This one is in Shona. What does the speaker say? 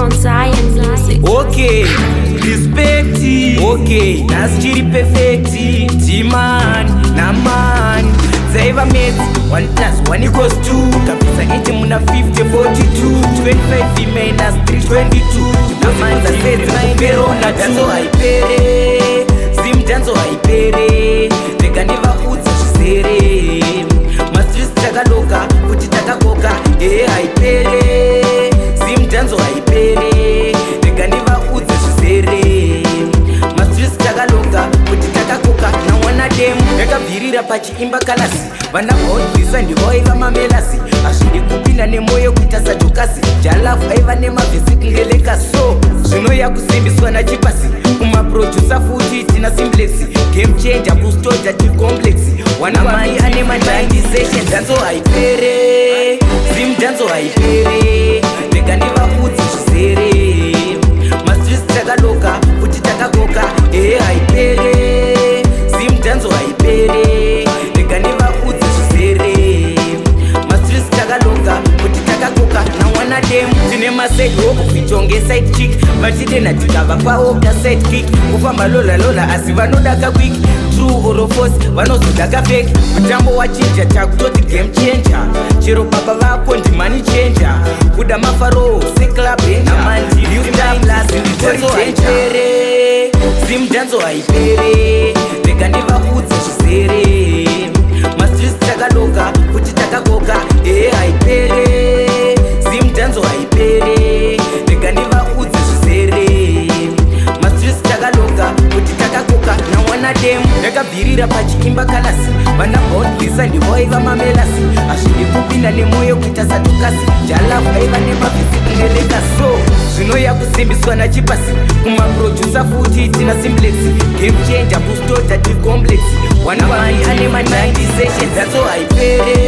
on Zion Music. Okay, respect. Okay, that's chiri perfect. G-man, na man. Zaiva mates, 1 + 1 = 2. Kapisa 8 muna 50, 42. 25 minus 3, 22. Amanza seti kupero na danzo haipere. Sim danzo haipere. Rega ndiva udza zvisere. Mastris takaloka, kuti takakoka. Haipere. Sim danzo haipere. Rega ndiva udza zvisere. Mastris takaloka, kuti takakoka. Na wana demo yakabvirira pachiimba kalasi. Vana vaodwisa ndivoiva mamelasi. Azvidi kupinda nemoyo kuita sadhukasi. Jalafu aiva nemavhesi kungeleka so. Zvino yakusimbiswa nachipasi. Kumaproducer futi tina simplex. Game changer kustoja ticomplex. Wanamai ane ma-90 danzo haipere. Sim danzo haipere. Rega ndiva udzi zvisere. Mastris takaloka kuti takakoka. Haipere. Sim danzo haipere. Rega ndiva udzi zvisere. Mastris takaloka kuti takakoka. Na wana demo tine maside hope kuitonge side chick. Vachidena tikava kwaoka side kick. Kufamba lola lola asi vanodaka quick. True or false vanozodaka fake. Mutambo wachinja takutoti game changer. Chero baba vako ndi money changer. Kuda mafaro seclub namandi plus nditonzo haipere. Sim danzo haipere. Rega ndiva udzi zvisere. Mastris takaloka kuti takakoka. Haipere. Sim danzo haipere. Rega ndiva udzi zvisere. Mastris takaloka kuti takakoka. Na wana demo yakabvirira pachiimba kalasi. Vana vaodwisa ndivoiva mamelasi. Azvidi kupinda nemoyo kuita sadhukasi. Jalafu aiva nemavhesi kungeleka so. Zvino yakusimbiswa nachipasi. Kumaproducer futi tina simplex. Game changer kustoja ticomplex. Wanamai ane ma-90 danzo haipere.